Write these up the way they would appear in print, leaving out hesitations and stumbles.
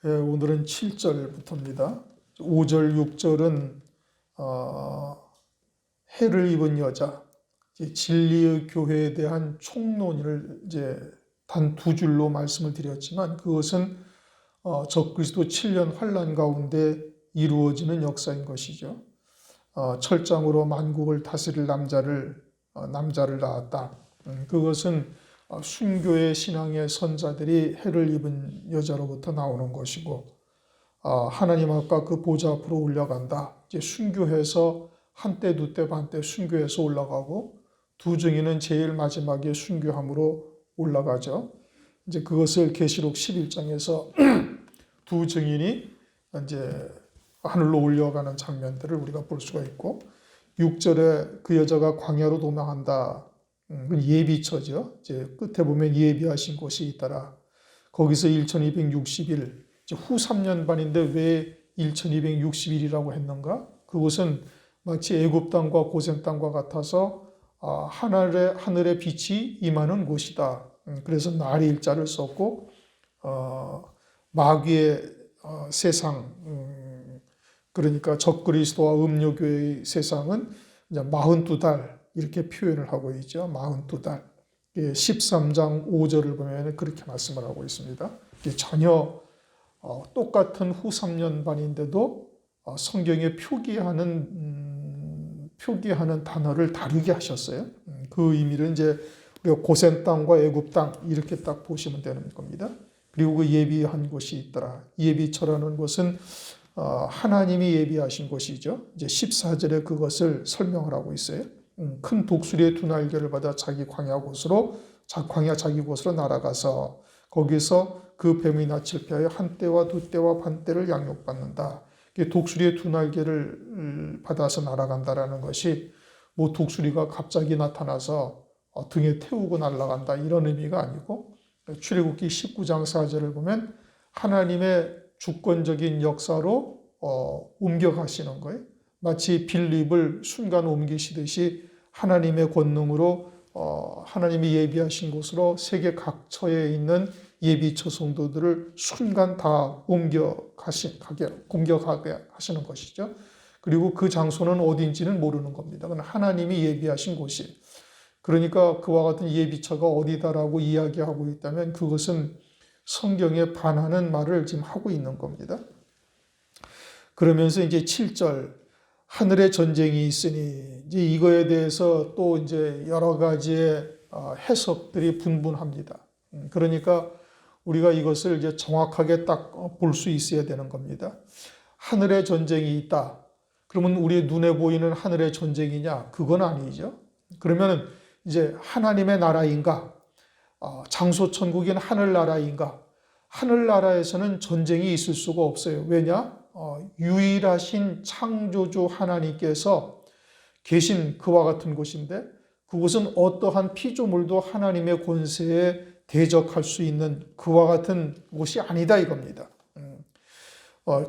오늘은 7절부터입니다. 5절, 6절은 해를 입은 여자, 진리의 교회에 대한 총론을 단 두 줄로 말씀을 드렸지만 그것은 적그리스도 7년 환란 가운데 이루어지는 역사인 것이죠. 철장으로 만국을 다스릴 남자를 낳았다. 그것은 순교의 신앙의 선자들이 해를 입은 여자로부터 나오는 것이고, 하나님 아까 그 보좌 앞으로 올라간다. 이제 순교해서 한때 두때 반때 순교해서 올라가고 두 증인은 제일 마지막에 순교함으로 올라가죠. 이제 그것을 계시록 11장에서 두 증인이 이제 하늘로 올려가는 장면들을 우리가 볼 수가 있고, 6절에 그 여자가 광야로 도망한다. 예비처죠. 이제 끝에 보면 예비하신 곳이 있더라. 거기서 1260일, 후 3년 반인데 왜 1260일이라고 했는가? 그것은 마치 애굽 땅과 고센 땅과 같아서 하늘의 빛이 임하는 곳이다. 그래서 날이 일자를 썼고 마귀의 세상, 그러니까 적그리스도와 음료교의 세상은 이제 42달 이렇게 표현을 하고 있죠. 42달. 13장 5절을 보면 그렇게 말씀을 하고 있습니다. 전혀 똑같은 후 3년 반인데도 성경에 표기하는 단어를 다르게 하셨어요. 그 의미를 이제 우리가 고센 땅과 애굽 땅 이렇게 딱 보시면 되는 겁니다. 그리고 그 예비한 곳이 있더라. 예비처라는 것은 하나님이 예비하신 곳이죠. 이제 14절에 그것을 설명을 하고 있어요. 큰 독수리의 두 날개를 받아 자기 광야 자기 곳으로 날아가서 거기서 그 뱀의 낯을 피하여 한 때와 두 때와 반 때를 양육받는다. 독수리의 두 날개를 받아서 날아간다라는 것이 뭐 독수리가 갑자기 나타나서 등에 태우고 날아간다 이런 의미가 아니고, 출애굽기 19장 4절을 보면 하나님의 주권적인 역사로 옮겨가시는 거예요. 마치 빌립을 순간 옮기시듯이 하나님의 권능으로 하나님이 예비하신 곳으로 세계 각처에 있는 예비처 성도들을 순간 다 옮겨가게 하시는 것이죠. 그리고 그 장소는 어딘지는 모르는 겁니다. 그건 하나님이 예비하신 곳이. 그러니까 그와 같은 예비처가 어디다라고 이야기하고 있다면 그것은 성경에 반하는 말을 지금 하고 있는 겁니다. 그러면서 이제 7절, 하늘의 전쟁이 있으니, 이제 이거에 대해서 또 이제 여러 가지의 해석들이 분분합니다. 그러니까 우리가 이것을 이제 정확하게 딱 볼 수 있어야 되는 겁니다. 하늘의 전쟁이 있다. 그러면 우리 눈에 보이는 하늘의 전쟁이냐? 그건 아니죠. 그러면 이제 하나님의 나라인가? 장소 천국인 하늘나라인가? 하늘나라에서는 전쟁이 있을 수가 없어요. 왜냐? 유일하신 창조주 하나님께서 계신 그와 같은 곳인데 그곳은 어떠한 피조물도 하나님의 권세에 대적할 수 있는 그와 같은 곳이 아니다 이겁니다.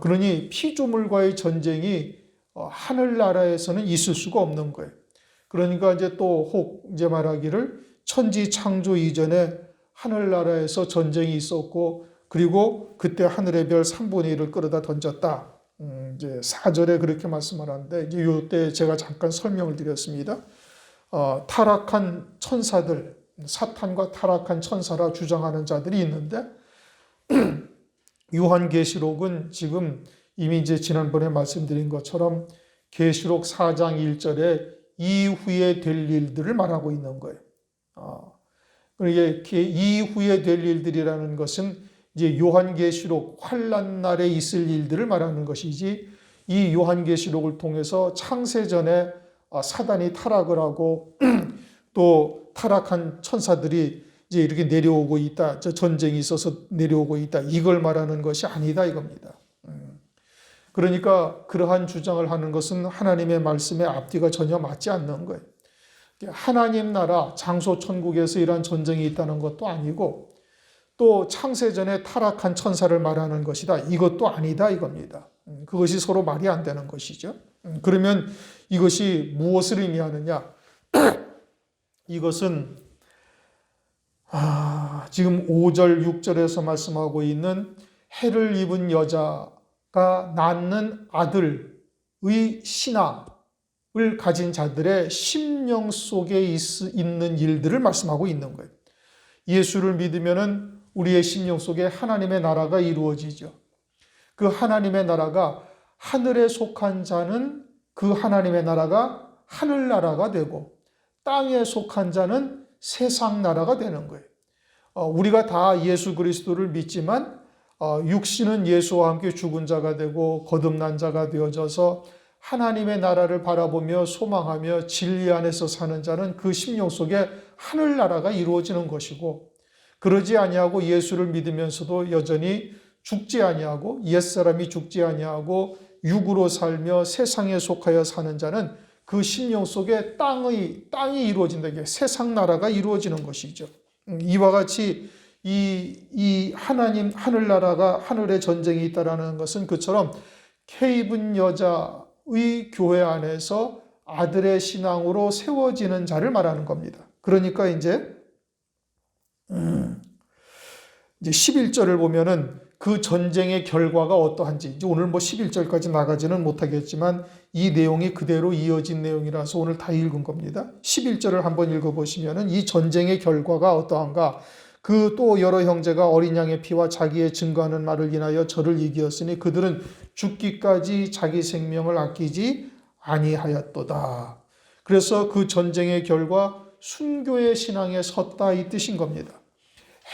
그러니 피조물과의 전쟁이 하늘나라에서는 있을 수가 없는 거예요. 그러니까 이제 또 혹 이제 말하기를 천지 창조 이전에 하늘나라에서 전쟁이 있었고 그리고 그때 하늘의 별 3분의 1을 끌어다 던졌다. 이제 4절에 그렇게 말씀을 하는데 이제 이때 제가 잠깐 설명을 드렸습니다. 타락한 천사들, 사탄과 타락한 천사라 주장하는 자들이 있는데 요한계시록은 지금 이미 이제 지난번에 말씀드린 것처럼 계시록 4장 1절에 이후에 될 일들을 말하고 있는 거예요. 이게 이후에 될 일들이라는 것은 이제 요한계시록 환란 날에 있을 일들을 말하는 것이지, 이 요한계시록을 통해서 창세전에 사단이 타락을 하고 또 타락한 천사들이 이제 이렇게 내려오고 있다, 저 전쟁이 있어서 내려오고 있다, 이걸 말하는 것이 아니다 이겁니다. 그러니까 그러한 주장을 하는 것은 하나님의 말씀에 앞뒤가 전혀 맞지 않는 거예요. 하나님 나라 장소 천국에서 이러한 전쟁이 있다는 것도 아니고 또 창세전에 타락한 천사를 말하는 것이다, 이것도 아니다 이겁니다. 그것이 서로 말이 안 되는 것이죠. 그러면 이것이 무엇을 의미하느냐? 이것은 지금 5절, 6절에서 말씀하고 있는 해를 입은 여자가 낳는 아들의 신앙을 가진 자들의 심령 속에 있는 일들을 말씀하고 있는 거예요. 예수를 믿으면은 우리의 심령 속에 하나님의 나라가 이루어지죠. 그 하나님의 나라가 하늘에 속한 자는 그 하나님의 나라가 하늘나라가 되고 땅에 속한 자는 세상 나라가 되는 거예요. 우리가 다 예수 그리스도를 믿지만 육신은 예수와 함께 죽은 자가 되고 거듭난 자가 되어져서 하나님의 나라를 바라보며 소망하며 진리 안에서 사는 자는 그 심령 속에 하늘나라가 이루어지는 것이고, 그러지 아니하고 예수를 믿으면서도 여전히 죽지 아니하고 옛사람이 죽지 아니하고 육으로 살며 세상에 속하여 사는 자는 그 심령 속에 땅이 이루어진다. 이게 세상 나라가 이루어지는 것이죠. 이와 같이 이 하나님 하늘나라가 하늘의 전쟁이 있다라는 것은 그처럼 케이븐 여자의 교회 안에서 아들의 신앙으로 세워지는 자를 말하는 겁니다. 그러니까 이제 11절을 보면은 그 전쟁의 결과가 어떠한지, 이제 오늘 11절까지 나가지는 못하겠지만 이 내용이 그대로 이어진 내용이라서 오늘 다 읽은 겁니다. 11절을 한번 읽어보시면은 이 전쟁의 결과가 어떠한가? 그 또 여러 형제가 어린 양의 피와 자기의 증거하는 말을 인하여 저를 이기었으니 그들은 죽기까지 자기 생명을 아끼지 아니하였도다. 그래서 그 전쟁의 결과 순교의 신앙에 섰다 이 뜻인 겁니다.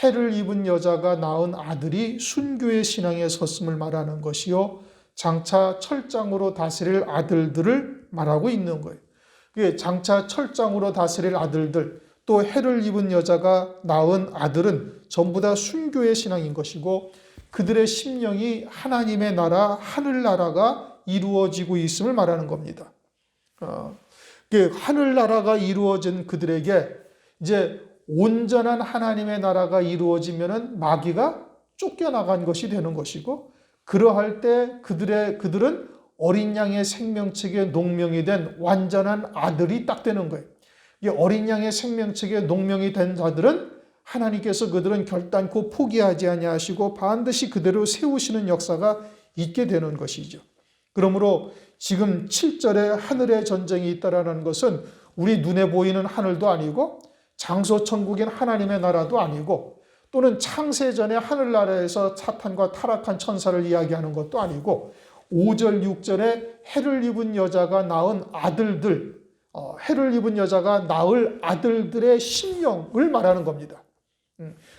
해를 입은 여자가 낳은 아들이 순교의 신앙에 섰음을 말하는 것이요, 장차 철장으로 다스릴 아들들을 말하고 있는 거예요. 장차 철장으로 다스릴 아들들, 또 해를 입은 여자가 낳은 아들은 전부 다 순교의 신앙인 것이고, 그들의 심령이 하나님의 나라, 하늘나라가 이루어지고 있음을 말하는 겁니다. 하늘나라가 이루어진 그들에게 이제 온전한 하나님의 나라가 이루어지면은 마귀가 쫓겨나간 것이 되는 것이고, 그러할 때 그들은 어린 양의 생명책의 농명이 된 완전한 아들이 딱 되는 거예요. 이 어린 양의 생명책의 농명이 된 자들은 하나님께서 그들은 결단코 포기하지 아니하시고 반드시 그대로 세우시는 역사가 있게 되는 것이죠. 그러므로 지금 7절에 하늘의 전쟁이 있다라는 것은 우리 눈에 보이는 하늘도 아니고 장소 천국인 하나님의 나라도 아니고, 또는 창세전의 하늘나라에서 사탄과 타락한 천사를 이야기하는 것도 아니고, 5절 6절에 해를 입은 여자가 낳은 아들들, 해를 입은 여자가 낳을 아들들의 심령을 말하는 겁니다.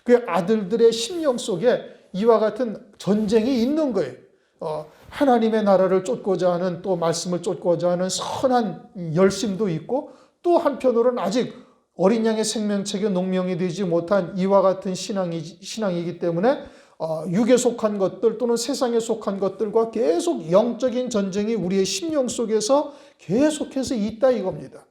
그 아들들의 심령 속에 이와 같은 전쟁이 있는 거예요. 하나님의 나라를 쫓고자 하는, 또 말씀을 쫓고자 하는 선한 열심도 있고, 또 한편으로는 아직 어린 양의 생명책에 농명이 되지 못한 이와 같은 신앙이기 때문에 육에 속한 것들 또는 세상에 속한 것들과 계속 영적인 전쟁이 우리의 심령 속에서 계속해서 있다 이겁니다.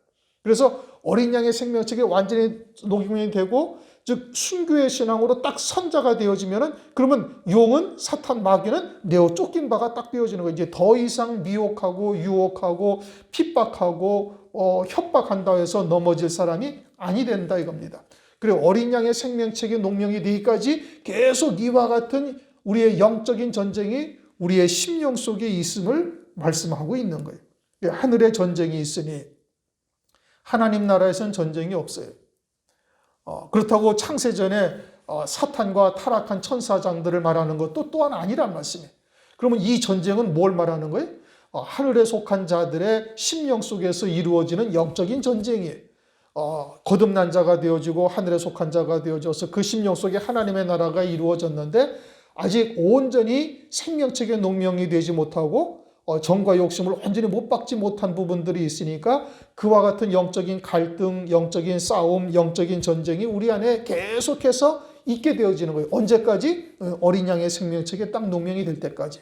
그래서 어린 양의 생명책에 완전히 농명이 되고, 즉 순교의 신앙으로 딱 선자가 되어지면은, 그러면 용은, 사탄, 마귀는 내어 쫓긴 바가 딱 되어지는 거예요. 이제 더 이상 미혹하고 유혹하고 핍박하고 협박한다 해서 넘어질 사람이 아니 된다 이겁니다. 그리고 어린 양의 생명책에 농명이 되기까지 계속 이와 같은 우리의 영적인 전쟁이 우리의 심령 속에 있음을 말씀하고 있는 거예요. 하늘의 전쟁이 있으니 하나님 나라에서는 전쟁이 없어요. 그렇다고 창세전에 사탄과 타락한 천사장들을 말하는 것도 또한 아니란 말씀이에요. 그러면 이 전쟁은 뭘 말하는 거예요? 하늘에 속한 자들의 심령 속에서 이루어지는 영적인 전쟁이에요. 거듭난 자가 되어지고 하늘에 속한 자가 되어져서 그 심령 속에 하나님의 나라가 이루어졌는데, 아직 온전히 생명책에 농명이 되지 못하고 정과 욕심을 완전히 못 박지 못한 부분들이 있으니까 그와 같은 영적인 갈등, 영적인 싸움, 영적인 전쟁이 우리 안에 계속해서 있게 되어지는 거예요. 언제까지? 어린 양의 생명책에 딱 농명이 될 때까지.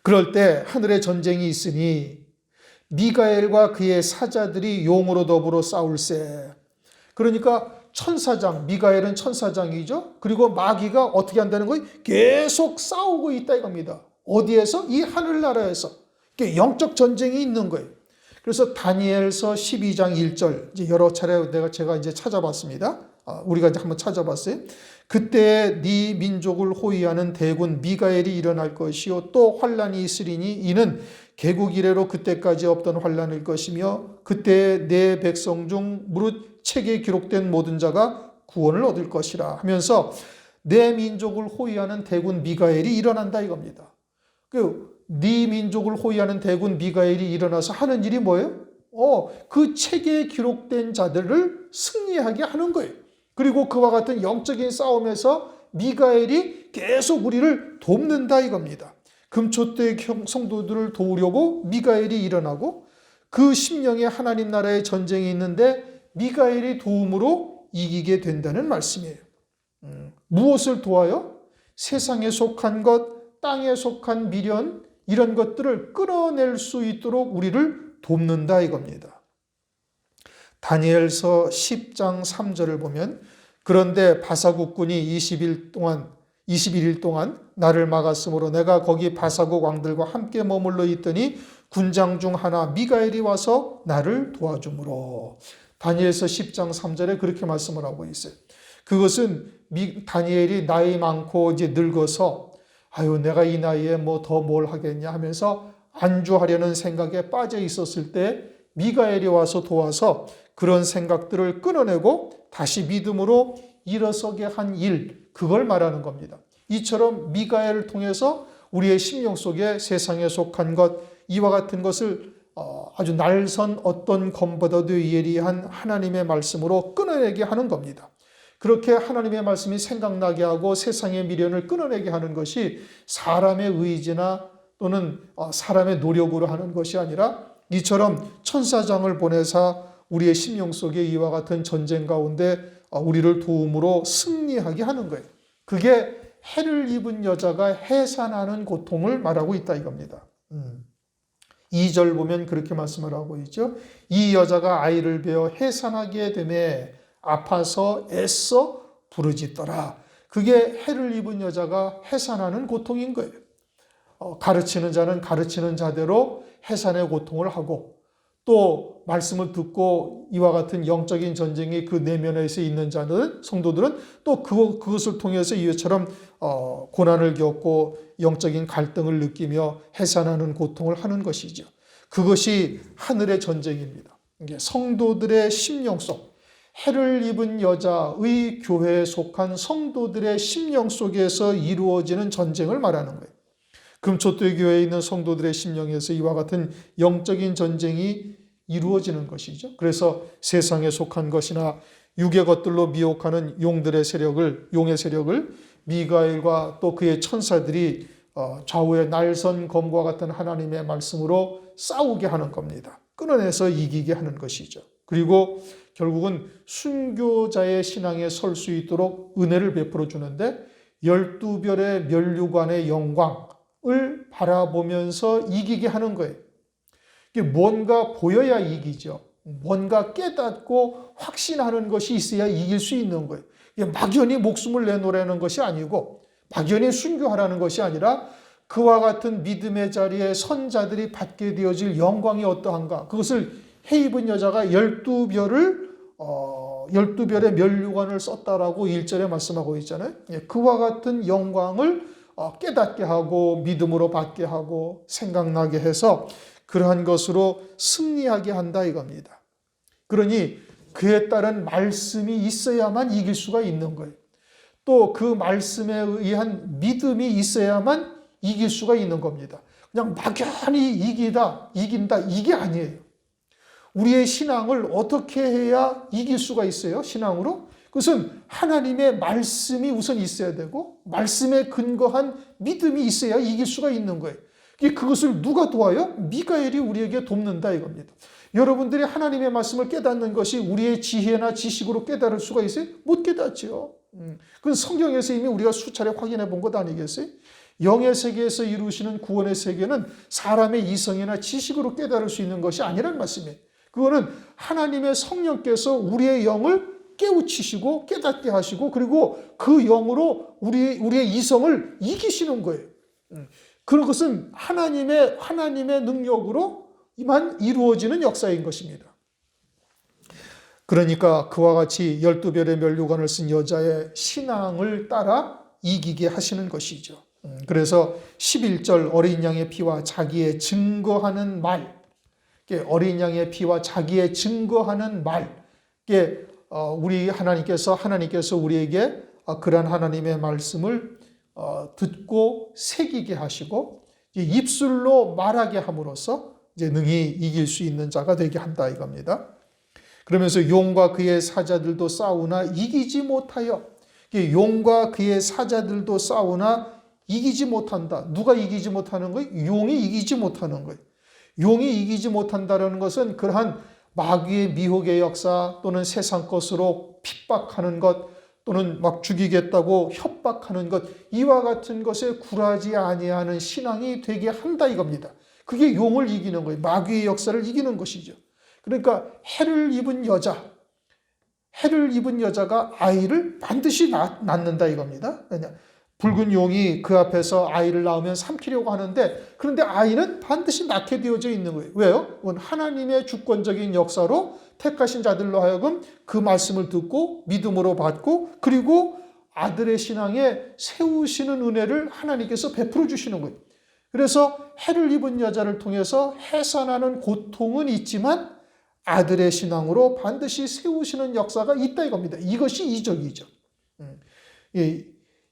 그럴 때 하늘의 전쟁이 있으니 미가엘과 그의 사자들이 용으로 더불어 싸울세. 그러니까 천사장, 미가엘은 천사장이죠. 그리고 마귀가 어떻게 한다는 거예요? 계속 싸우고 있다 이겁니다. 어디에서? 이 하늘나라에서. 영적 전쟁이 있는 거예요. 그래서 다니엘서 12장 1절, 이제 여러 차례 제가 이제 찾아봤습니다. 우리가 이제 한번 찾아봤어요. 그때 네 민족을 호위하는 대군 미가엘이 일어날 것이요 또 환란이 있으리니 이는 개국 이래로 그때까지 없던 환란일 것이며 그때 내 백성 중 무릇 책에 기록된 모든 자가 구원을 얻을 것이라 하면서 내 민족을 호위하는 대군 미가엘이 일어난다 이겁니다. 네 민족을 호위하는 대군 미가엘이 일어나서 하는 일이 뭐예요? 그 책에 기록된 자들을 승리하게 하는 거예요. 그리고 그와 같은 영적인 싸움에서 미가엘이 계속 우리를 돕는다 이겁니다. 금초대 성도들을 도우려고 미가엘이 일어나고 그 심령에 하나님 나라의 전쟁이 있는데 미가엘이 도움으로 이기게 된다는 말씀이에요. 무엇을 도와요? 세상에 속한 것, 땅에 속한 미련 이런 것들을 끌어낼 수 있도록 우리를 돕는다 이겁니다. 다니엘서 10장 3절을 보면 그런데 바사국군이 21일 동안 나를 막았으므로 내가 거기 바사국 왕들과 함께 머물러 있더니 군장 중 하나 미가엘이 와서 나를 도와주므로 다니엘서 10장 3절에 그렇게 말씀을 하고 있어요. 그것은 다니엘이 나이 많고 이제 늙어서 내가 이 나이에 뭐 더 뭘 하겠냐 하면서 안주하려는 생각에 빠져 있었을 때 미가엘이 와서 도와서 그런 생각들을 끊어내고 다시 믿음으로 일어서게 한 일, 그걸 말하는 겁니다. 이처럼 미가엘을 통해서 우리의 심령 속에 세상에 속한 것, 이와 같은 것을 아주 날선 어떤 검보다도 예리한 하나님의 말씀으로 끊어내게 하는 겁니다. 그렇게 하나님의 말씀이 생각나게 하고 세상의 미련을 끊어내게 하는 것이 사람의 의지나 또는 사람의 노력으로 하는 것이 아니라 이처럼 천사장을 보내사 우리의 심령 속에 이와 같은 전쟁 가운데 우리를 도움으로 승리하게 하는 거예요. 그게 해를 입은 여자가 해산하는 고통을 말하고 있다 이겁니다. 2절 보면 그렇게 말씀을 하고 있죠. 이 여자가 아이를 베어 해산하게 되매 아파서 애써 부르짖더라. 그게 해를 입은 여자가 해산하는 고통인 거예요. 가르치는 자는 가르치는 자대로 해산의 고통을 하고 또 말씀을 듣고 이와 같은 영적인 전쟁이 그 내면에서 있는 자들은 성도들은 또 그것을 통해서 이처럼 고난을 겪고 영적인 갈등을 느끼며 해산하는 고통을 하는 것이죠. 그것이 하늘의 전쟁입니다. 성도들의 심령 속 해를 입은 여자의 교회에 속한 성도들의 심령 속에서 이루어지는 전쟁을 말하는 거예요. 금초대 교회에 있는 성도들의 심령에서 이와 같은 영적인 전쟁이 이루어지는 것이죠. 그래서 세상에 속한 것이나 육의 것들로 미혹하는 용의 세력을 미가엘과 또 그의 천사들이 좌우의 날선 검과 같은 하나님의 말씀으로 싸우게 하는 겁니다. 끊어내서 이기게 하는 것이죠. 그리고 결국은 순교자의 신앙에 설 수 있도록 은혜를 베풀어 주는데 12별의 면류관의 영광을 바라보면서 이기게 하는 거예요. 뭔가 보여야 이기죠. 뭔가 깨닫고 확신하는 것이 있어야 이길 수 있는 거예요. 막연히 목숨을 내놓으라는 것이 아니고 막연히 순교하라는 것이 아니라 그와 같은 믿음의 자리에 선자들이 받게 되어질 영광이 어떠한가. 그것을 해 입은 여자가 12별의 면류관을 썼다라고 1절에 말씀하고 있잖아요. 그와 같은 영광을 깨닫게 하고 믿음으로 받게 하고 생각나게 해서 그러한 것으로 승리하게 한다 이겁니다. 그러니 그에 따른 말씀이 있어야만 이길 수가 있는 거예요. 또 그 말씀에 의한 믿음이 있어야만 이길 수가 있는 겁니다. 그냥 막연히 이긴다 이게 아니에요. 우리의 신앙을 어떻게 해야 이길 수가 있어요? 신앙으로? 그것은 하나님의 말씀이 우선 있어야 되고 말씀에 근거한 믿음이 있어야 이길 수가 있는 거예요. 그것을 누가 도와요? 미가엘이 우리에게 돕는다 이겁니다. 여러분들이 하나님의 말씀을 깨닫는 것이 우리의 지혜나 지식으로 깨달을 수가 있어요? 못 깨닫죠. 그건 성경에서 이미 우리가 수차례 확인해 본 것 아니겠어요? 영의 세계에서 이루시는 구원의 세계는 사람의 이성이나 지식으로 깨달을 수 있는 것이 아니란 말씀이에요. 그거는 하나님의 성령께서 우리의 영을 깨우치시고 깨닫게 하시고 그리고 그 영으로 우리의 이성을 이기시는 거예요. 그런 것은 하나님의 능력으로만 이루어지는 역사인 것입니다. 그러니까 그와 같이 12별의 면류관을 쓴 여자의 신앙을 따라 이기게 하시는 것이죠. 그래서 11절 어린 양의 피와 자기의 증거하는 말, 어린 양의 피와 자기의 증거하는 말, 우리 하나님께서 우리에게 그러한 하나님의 말씀을 듣고 새기게 하시고 입술로 말하게 함으로써 이제 능히 이길 수 있는 자가 되게 한다 이겁니다. 그러면서 용과 그의 사자들도 싸우나 이기지 못하여, 용과 그의 사자들도 싸우나 이기지 못한다. 누가 이기지 못하는 거예요? 용이 이기지 못하는 거예요. 용이 이기지 못한다는 것은 그러한 마귀의 미혹의 역사 또는 세상 것으로 핍박하는 것 또는 막 죽이겠다고 협박하는 것, 이와 같은 것에 굴하지 아니하는 신앙이 되게 한다 이겁니다. 그게 용을 이기는 거예요. 마귀의 역사를 이기는 것이죠. 그러니까 해를 입은 여자가 아이를 반드시 낳는다 이겁니다. 왜냐? 붉은 용이 그 앞에서 아이를 낳으면 삼키려고 하는데, 그런데 아이는 반드시 낳게 되어져 있는 거예요. 왜요? 그건 하나님의 주권적인 역사로 택하신 자들로 하여금 그 말씀을 듣고 믿음으로 받고, 그리고 아들의 신앙에 세우시는 은혜를 하나님께서 베풀어 주시는 거예요. 그래서 해를 입은 여자를 통해서 해산하는 고통은 있지만 아들의 신앙으로 반드시 세우시는 역사가 있다 이겁니다. 이것이 이적이죠.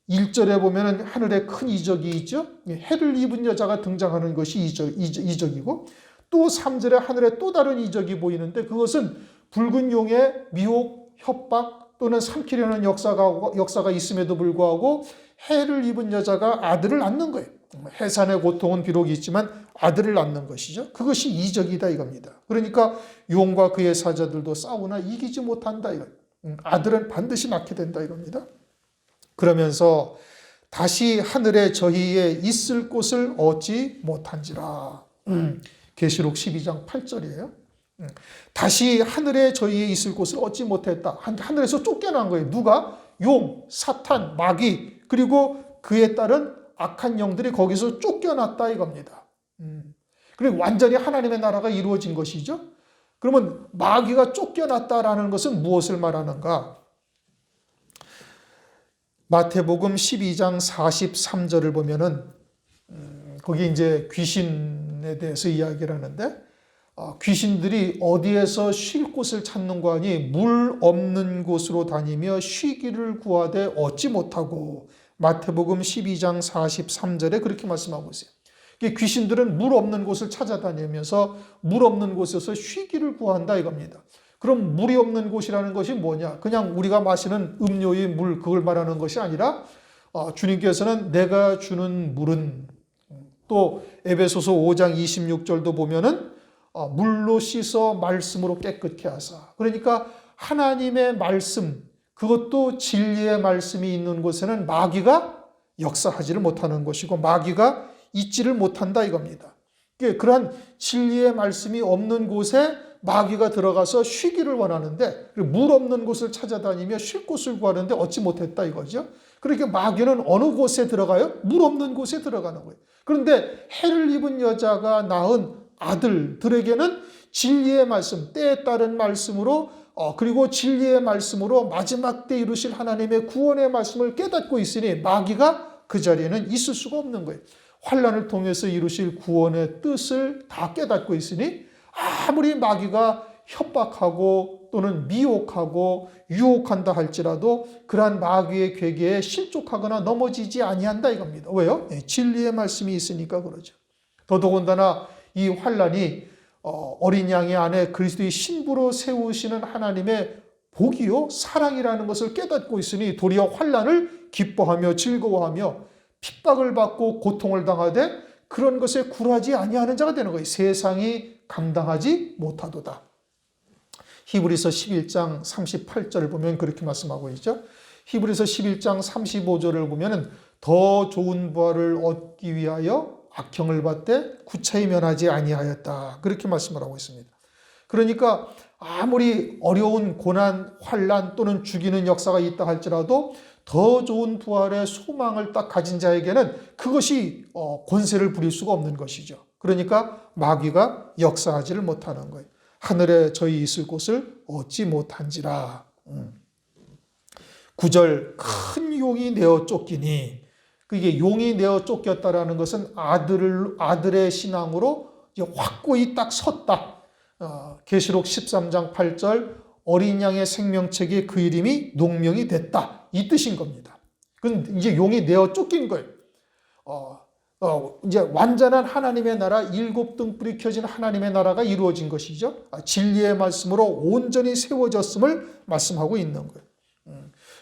1절에 보면 하늘에 큰 이적이 있죠. 해를 입은 여자가 등장하는 것이 이적이고, 또 3절에 하늘에 또 다른 이적이 보이는데, 그것은 붉은 용의 미혹, 협박 또는 삼키려는 역사가 있음에도 불구하고 해를 입은 여자가 아들을 낳는 거예요. 해산의 고통은 비록 있지만 아들을 낳는 것이죠. 그것이 이적이다 이겁니다. 그러니까 용과 그의 사자들도 싸우나 이기지 못한다 이거. 아들은 반드시 낳게 된다 이겁니다. 그러면서 다시 하늘에 저희의 있을 곳을 얻지 못한지라. 계시록 12장 8절이에요. 다시 하늘에 저희의 있을 곳을 얻지 못했다. 하늘에서 쫓겨난 거예요. 누가? 용, 사탄, 마귀, 그리고 그에 따른 악한 영들이 거기서 쫓겨났다 이겁니다. 그리고 완전히 하나님의 나라가 이루어진 것이죠. 그러면 마귀가 쫓겨났다라는 것은 무엇을 말하는가? 마태복음 12장 43절을 보면은 거기 이제 귀신에 대해서 이야기를 하는데, 귀신들이 어디에서 쉴 곳을 찾는가 하니 물 없는 곳으로 다니며 쉬기를 구하되 얻지 못하고, 마태복음 12장 43절에 그렇게 말씀하고 있어요. 귀신들은 물 없는 곳을 찾아다니면서 물 없는 곳에서 쉬기를 구한다 이겁니다. 그럼 물이 없는 곳이라는 것이 뭐냐? 그냥 우리가 마시는 음료의 물, 그걸 말하는 것이 아니라 주님께서는 내가 주는 물은, 또 에베소서 5장 26절도 보면은 물로 씻어 말씀으로 깨끗게 하사. 그러니까 하나님의 말씀, 그것도 진리의 말씀이 있는 곳에는 마귀가 역사하지를 못하는 것이고 마귀가 있지를 못한다 이겁니다. 그러한 진리의 말씀이 없는 곳에 마귀가 들어가서 쉬기를 원하는데, 물 없는 곳을 찾아다니며 쉴 곳을 구하는데 얻지 못했다 이거죠. 그러니까 마귀는 어느 곳에 들어가요? 물 없는 곳에 들어가는 거예요. 그런데 해를 입은 여자가 낳은 아들들에게는 진리의 말씀, 때에 따른 말씀으로, 그리고 진리의 말씀으로 마지막 때 이루실 하나님의 구원의 말씀을 깨닫고 있으니 마귀가 그 자리에는 있을 수가 없는 거예요. 환난을 통해서 이루실 구원의 뜻을 다 깨닫고 있으니 아무리 마귀가 협박하고 또는 미혹하고 유혹한다 할지라도 그러한 마귀의 괴계에 실족하거나 넘어지지 아니한다 이겁니다. 왜요? 진리의 말씀이 있으니까 그러죠. 더더군다나 이 환난이 어린 양의 안에 그리스도의 신부로 세우시는 하나님의 복이요 사랑이라는 것을 깨닫고 있으니 도리어 환난을 기뻐하며 즐거워하며 핍박을 받고 고통을 당하되 그런 것에 굴하지 아니하는 자가 되는 거예요. 세상이 감당하지 못하도다. 히브리서 11장 38절을 보면 그렇게 말씀하고 있죠. 히브리서 11장 35절을 보면 더 좋은 부활을 얻기 위하여 악형을 받되 구차히 면하지 아니하였다. 그렇게 말씀을 하고 있습니다. 그러니까 아무리 어려운 고난, 환난 또는 죽이는 역사가 있다 할지라도 더 좋은 부활의 소망을 딱 가진 자에게는 그것이 권세를 부릴 수가 없는 것이죠. 그러니까 마귀가 역사하지를 못하는 거예요. 하늘에 저희 있을 곳을 얻지 못한지라. 9절 큰 용이 내어 쫓기니, 그게 용이 내어 쫓겼다라는 것은 아들의 신앙으로 이제 확고히 딱 섰다. 계시록 13장 8절 어린 양의 생명책에 그 이름이 농명이 됐다. 이 뜻인 겁니다. 그건 이제 용이 내어 쫓긴 거예요. 이제 완전한 하나님의 나라, 7등불이 켜진 하나님의 나라가 이루어진 것이죠. 진리의 말씀으로 온전히 세워졌음을 말씀하고 있는 거예요.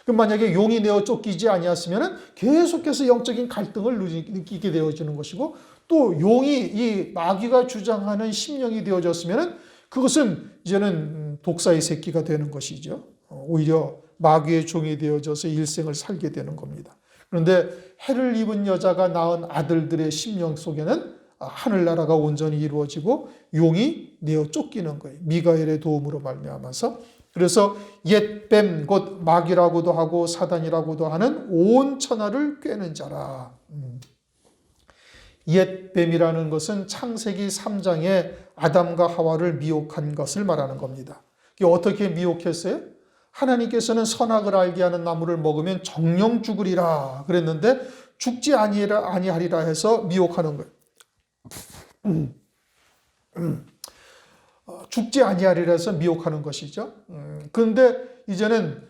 그럼 만약에 용이 내어 쫓기지 아니었으면 계속해서 영적인 갈등을 느끼게 되어지는 것이고, 또 용이 이 마귀가 주장하는 심령이 되어졌으면 그것은 이제는 독사의 새끼가 되는 것이죠. 오히려 마귀의 종이 되어져서 일생을 살게 되는 겁니다. 그런데 해를 입은 여자가 낳은 아들들의 심령 속에는 하늘나라가 온전히 이루어지고 용이 내어 쫓기는 거예요. 미가엘의 도움으로 말미암아서. 그래서 옛뱀 곧 마귀라고도 하고 사단이라고도 하는 온 천하를 꿰는 자라. 옛뱀이라는 것은 창세기 3장에 아담과 하와를 미혹한 것을 말하는 겁니다. 어떻게 미혹했어요? 하나님께서는 선악을 알게 하는 나무를 먹으면 정령 죽으리라 그랬는데 죽지 아니하리라 해서 미혹하는 거예요. 죽지 아니하리라 해서 미혹하는 것이죠. 그런데 이제는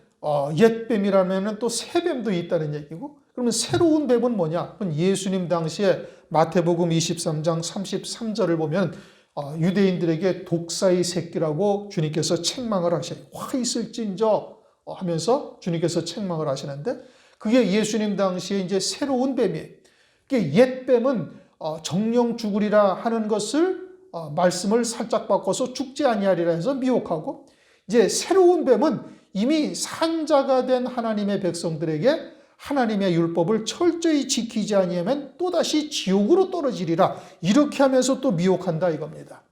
옛뱀이라면 또 새뱀도 있다는 얘기고, 그러면 새로운 뱀은 뭐냐? 그건 예수님 당시에 마태복음 23장 33절을 보면 유대인들에게 독사의 새끼라고 주님께서 책망을 하셔요. 화 있을진저 하면서 주님께서 책망을 하시는데, 그게 예수님 당시에 이제 새로운 뱀이에요. 옛 뱀은 정령 죽으리라 하는 것을 말씀을 살짝 바꿔서 죽지 아니하리라 해서 미혹하고, 이제 새로운 뱀은 이미 산자가 된 하나님의 백성들에게 하나님의 율법을 철저히 지키지 아니하면 또다시 지옥으로 떨어지리라, 이렇게 하면서 또 미혹한다 이겁니다.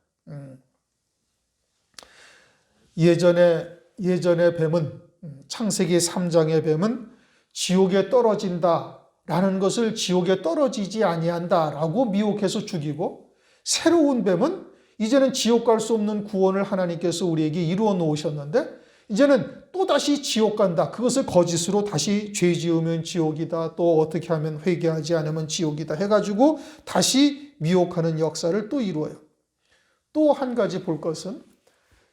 예전의 뱀은, 창세기 3장의 뱀은 지옥에 떨어진다라는 것을 지옥에 떨어지지 아니한다라고 미혹해서 죽이고, 새로운 뱀은 이제는 지옥 갈 수 없는 구원을 하나님께서 우리에게 이루어 놓으셨는데 이제는 또다시 지옥 간다. 그것을 거짓으로 다시 죄 지으면 지옥이다. 또 어떻게 하면 회개하지 않으면 지옥이다 해가지고 다시 미혹하는 역사를 또 이루어요. 또 한 가지 볼 것은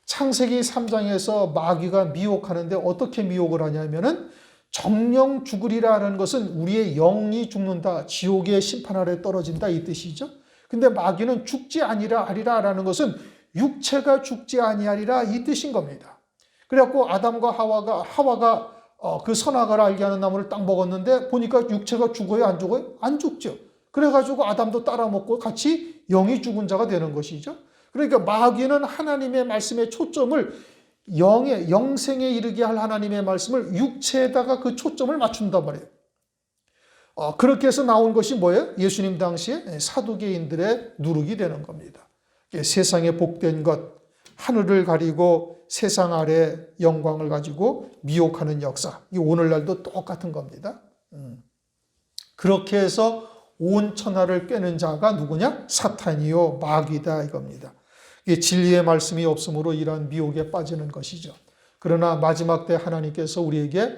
창세기 3장에서 마귀가 미혹하는데 어떻게 미혹을 하냐면은 정령 죽으리라는 것은 우리의 영이 죽는다. 지옥의 심판 아래 떨어진다 이 뜻이죠. 근데 마귀는 죽지 아니하리라라는 것은 육체가 죽지 아니하리라 이 뜻인 겁니다. 그래갖고 아담과 하와가 그 선악을 알게 하는 나무를 딱 먹었는데 보니까 육체가 죽어요? 안 죽어요? 안 죽죠. 그래가지고 아담도 따라 먹고 같이 영이 죽은 자가 되는 것이죠. 그러니까 마귀는 하나님의 말씀의 초점을 영생에 이르게 할 하나님의 말씀을 육체에다가 그 초점을 맞춘단 말이에요. 그렇게 해서 나온 것이 뭐예요? 예수님 당시에 사두개인들의 누룩이 되는 겁니다. 세상에 복된 것, 하늘을 가리고 세상 아래 영광을 가지고 미혹하는 역사. 이 오늘날도 똑같은 겁니다. 그렇게 해서 온 천하를 꿰는 자가 누구냐? 사탄이요 마귀다 이겁니다. 이게 진리의 말씀이 없으므로 이러한 미혹에 빠지는 것이죠. 그러나 마지막 때 하나님께서 우리에게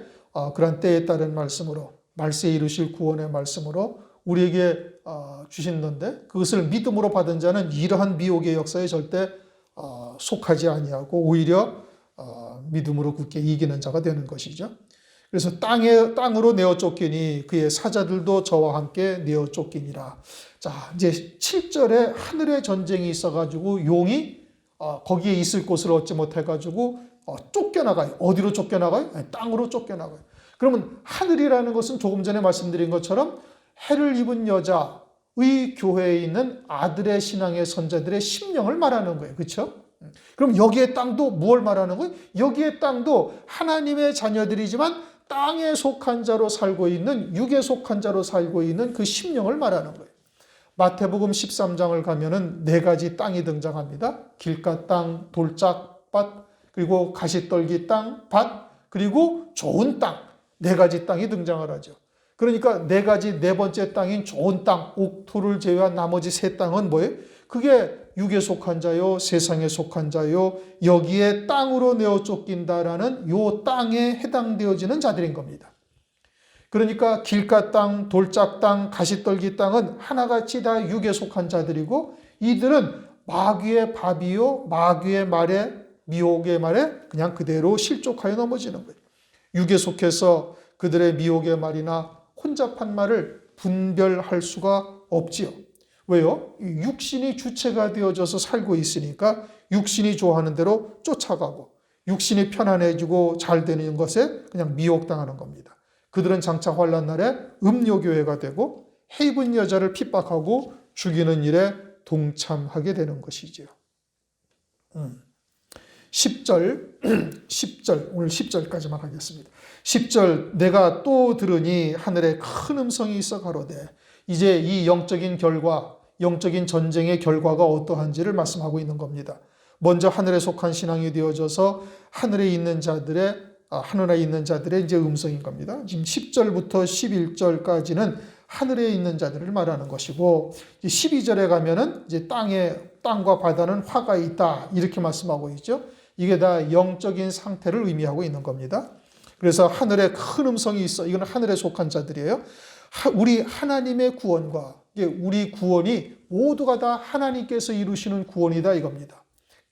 그런 때에 따른 말씀으로 말세에 이루실 구원의 말씀으로 우리에게 주시는데 그것을 믿음으로 받은 자는 이러한 미혹의 역사에 절대 속하지 아니하고 오히려 믿음으로 굳게 이기는 자가 되는 것이죠. 그래서 땅으로 내어 쫓기니 그의 사자들도 저와 함께 내어 쫓기니라. 자, 이제 7절에 하늘의 전쟁이 있어가지고 용이 거기에 있을 곳을 얻지 못해가지고 쫓겨나가요. 어디로 쫓겨나가요? 아니, 땅으로 쫓겨나가요. 그러면 하늘이라는 것은 조금 전에 말씀드린 것처럼 해를 입은 여자의 교회에 있는 아들의 신앙의 선자들의 심령을 말하는 거예요. 그렇죠? 그럼 여기에 땅도 무엇을 말하는 거예요? 여기에 땅도 하나님의 자녀들이지만 땅에 속한 자로 살고 있는, 육에 속한 자로 살고 있는 그 심령을 말하는 거예요. 마태복음 13장을 가면은 4가지 땅이 등장합니다. 길가 땅, 돌짝밭, 그리고 가시떨기 땅, 밭, 그리고 좋은 땅. 4가지 땅이 등장을 하죠. 그러니까 4번째 땅인 좋은 땅, 옥토를 제외한 나머지 3 땅은 뭐예요? 그게 육에 속한 자요, 세상에 속한 자요, 여기에 땅으로 내어 쫓긴다라는 요 땅에 해당되어지는 자들인 겁니다. 그러니까 길가 땅, 돌짝 땅, 가시떨기 땅은 하나같이 다 육에 속한 자들이고 이들은 마귀의 밥이요, 마귀의 말에, 미혹의 말에 그냥 그대로 실족하여 넘어지는 거예요. 육에 속해서 그들의 미혹의 말이나 혼잡한 말을 분별할 수가 없지요. 왜요? 육신이 주체가 되어져서 살고 있으니까 육신이 좋아하는 대로 쫓아가고 육신이 편안해지고 잘 되는 것에 그냥 미혹당하는 겁니다. 그들은 장차 환난 날에 음료교회가 되고 헤이븐 여자를 핍박하고 죽이는 일에 동참하게 되는 것이지요. 10절, 10절, 오늘 10절까지만 하겠습니다. 10절, 내가 또 들으니 하늘에 큰 음성이 있어 가로되, 이제 이 영적인 결과, 영적인 전쟁의 결과가 어떠한지를 말씀하고 있는 겁니다. 먼저 하늘에 속한 신앙이 되어져서 하늘에 있는 자들의 이제 음성인 겁니다. 지금 10절부터 11절까지는 하늘에 있는 자들을 말하는 것이고 12절에 가면은 이제 땅과 바다는 화가 있다 이렇게 말씀하고 있죠. 이게 다 영적인 상태를 의미하고 있는 겁니다. 그래서 하늘에 큰 음성이 있어. 이건 하늘에 속한 자들이에요. 우리 하나님의 구원과 우리 구원이 모두가 다 하나님께서 이루시는 구원이다 이겁니다.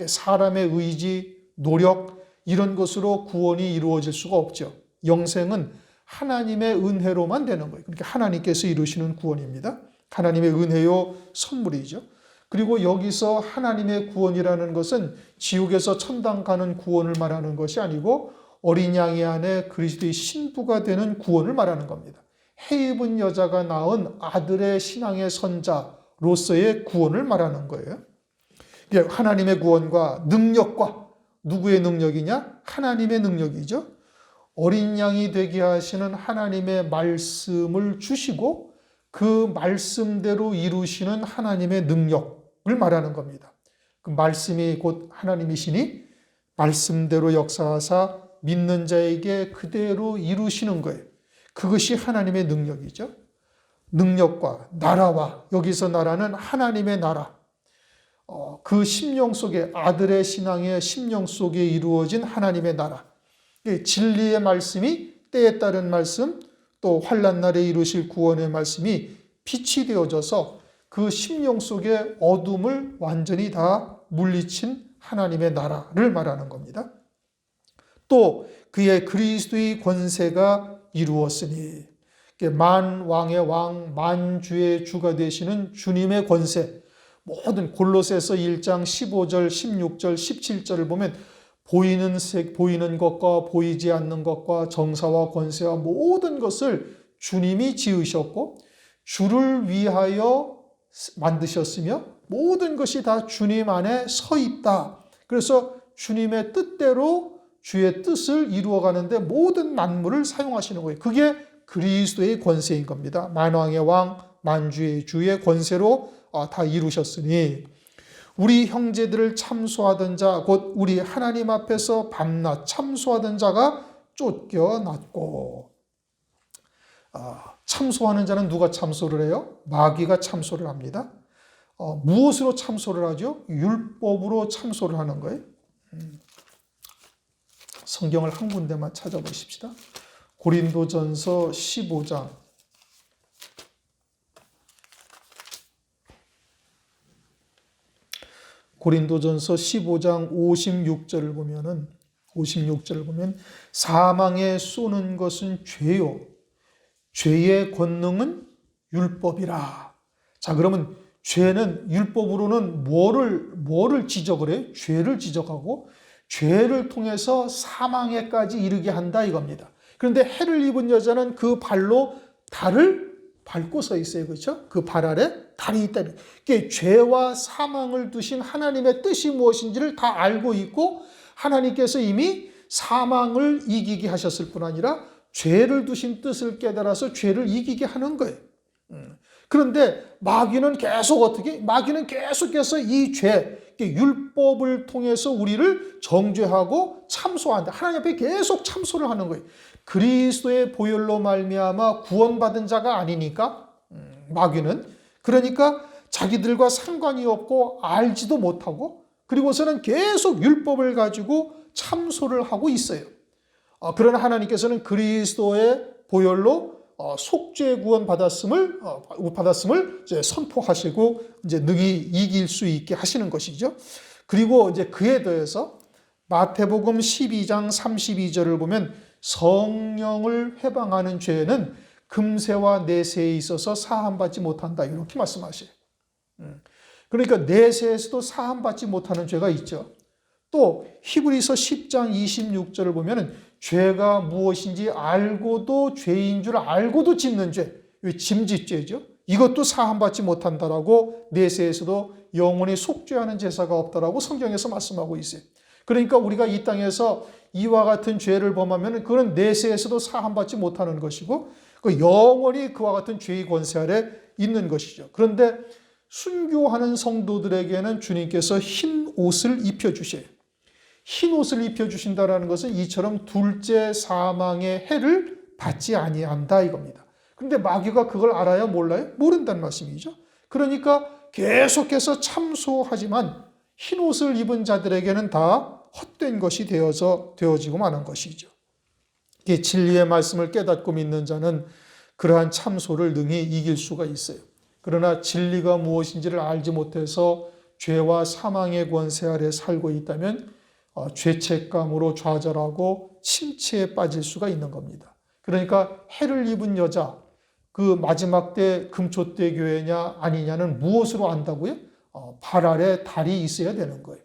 사람의 의지, 노력 이런 것으로 구원이 이루어질 수가 없죠. 영생은 하나님의 은혜로만 되는 거예요. 그러니까 하나님께서 이루시는 구원입니다. 하나님의 은혜요 선물이죠. 그리고 여기서 하나님의 구원이라는 것은 지옥에서 천당 가는 구원을 말하는 것이 아니고 어린 양의 안에 그리스도의 신부가 되는 구원을 말하는 겁니다. 헤이븐 여자가 낳은 아들의 신앙의 선자로서의 구원을 말하는 거예요. 하나님의 구원과 능력과 누구의 능력이냐? 하나님의 능력이죠. 어린 양이 되게 하시는 하나님의 말씀을 주시고 그 말씀대로 이루시는 하나님의 능력을 말하는 겁니다. 그 말씀이 곧 하나님이시니 말씀대로 역사하사 믿는 자에게 그대로 이루시는 거예요. 그것이 하나님의 능력이죠. 능력과 나라와 여기서 나라는 하나님의 나라. 그 심령 속에 아들의 신앙의 심령 속에 이루어진 하나님의 나라. 진리의 말씀이 때에 따른 말씀 또 환난 날에 이루실 구원의 말씀이 빛이 되어져서 그 심령 속의 어둠을 완전히 다 물리친 하나님의 나라를 말하는 겁니다. 또 그의 그리스도의 권세가 이루었으니 만왕의 왕 만주의 주가 되시는 주님의 권세 모든 골로새서 1장 15절 16절 17절을 보면 보이는 것과 보이지 않는 것과 정사와 권세와 모든 것을 주님이 지으셨고 주를 위하여 만드셨으며 모든 것이 다 주님 안에 서 있다. 그래서 주님의 뜻대로 주의 뜻을 이루어가는데 모든 만물을 사용하시는 거예요. 그게 그리스도의 권세인 겁니다. 만왕의 왕, 만주의 주의 권세로 다 이루셨으니 우리 형제들을 참소하던 자, 곧 우리 하나님 앞에서 밤낮 참소하던 자가 쫓겨났고 참소하는 자는 누가 참소를 해요? 마귀가 참소를 합니다. 무엇으로 참소를 하죠? 율법으로 참소를 하는 거예요. 성경을 한 군데만 찾아보십시다. 고린도전서 15장 고린도전서 15장 56절을 보면 사망에 쏘는 것은 죄요 죄의 권능은 율법이라. 자, 그러면 죄는 율법으로는 뭐를 지적을 해요? 죄를 지적하고 죄를 통해서 사망에까지 이르게 한다 이겁니다. 그런데 해를 입은 여자는 그 발로 달을 밟고 서 있어요. 그렇죠? 그 발 아래 달이 있다. 이게 죄와 사망을 두신 하나님의 뜻이 무엇인지를 다 알고 있고 하나님께서 이미 사망을 이기게 하셨을 뿐 아니라 죄를 두신 뜻을 깨달아서 죄를 이기게 하는 거예요. 그런데 마귀는 계속해서 이 죄, 율법을 통해서 우리를 정죄하고 참소한다. 하나님 앞에 계속 참소를 하는 거예요. 그리스도의 보혈로 말미암아 구원받은 자가 아니니까 마귀는. 그러니까 자기들과 상관이 없고 알지도 못하고 그리고서는 계속 율법을 가지고 참소를 하고 있어요. 그러나 하나님께서는 그리스도의 보혈로 속죄 구원 받았음을 이제 선포하시고 이제 능히 이길 수 있게 하시는 것이죠. 그리고 이제 그에 더해서 마태복음 12장 32절을 보면 성령을 회방하는 죄는 금세와 내세에 있어서 사함받지 못한다 이렇게 말씀하셔요. 그러니까 내세에서도 사함받지 못하는 죄가 있죠. 또 히브리서 10장 26절을 보면 죄가 무엇인지 알고도 죄인 줄 알고도 짓는 죄, 짐짓죄죠. 이것도 사함받지 못한다라고 내세에서도 영원히 속죄하는 제사가 없다라고 성경에서 말씀하고 있어요. 그러니까 우리가 이 땅에서 이와 같은 죄를 범하면 그건 내세에서도 사함받지 못하는 것이고 그 영원히 그와 같은 죄의 권세 아래 있는 것이죠. 그런데 순교하는 성도들에게는 주님께서 흰 옷을 입혀주셔요. 흰 옷을 입혀주신다는 것은 이처럼 둘째 사망의 해를 받지 아니한다 이겁니다. 그런데 마귀가 그걸 알아요? 몰라요? 모른다는 말씀이죠. 그러니까 계속해서 참소하지만 흰 옷을 입은 자들에게는 다 헛된 것이 되어지고 마는 것이죠. 이게 진리의 말씀을 깨닫고 믿는 자는 그러한 참소를 능히 이길 수가 있어요. 그러나 진리가 무엇인지를 알지 못해서 죄와 사망의 권세 아래 살고 있다면 죄책감으로 좌절하고 침체에 빠질 수가 있는 겁니다. 그러니까 해를 입은 여자, 그 마지막 때 금초대 교회냐 아니냐는 무엇으로 안다고요? 발 아래 달이 있어야 되는 거예요.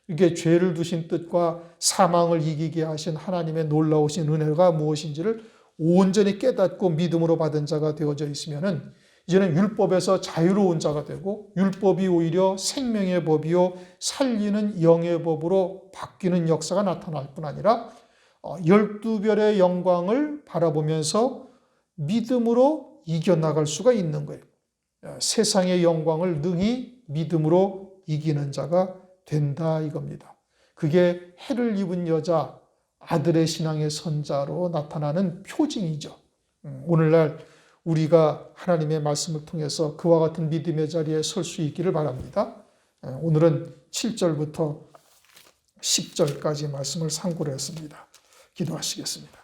이게 죄를 두신 뜻과 사망을 이기게 하신 하나님의 놀라우신 은혜가 무엇인지를 온전히 깨닫고 믿음으로 받은 자가 되어져 있으면은 이제는 율법에서 자유로운 자가 되고 율법이 오히려 생명의 법이요 살리는 영의 법으로 바뀌는 역사가 나타날 뿐 아니라 12별의 영광을 바라보면서 믿음으로 이겨나갈 수가 있는 거예요. 세상의 영광을 능히 믿음으로 이기는 자가 된다 이겁니다. 그게 해를 입은 여자, 아들의 신앙의 선자로 나타나는 표징이죠. 오늘날 우리가 하나님의 말씀을 통해서 그와 같은 믿음의 자리에 설 수 있기를 바랍니다. 오늘은 7절부터 10절까지 말씀을 상고를 했습니다. 기도하시겠습니다.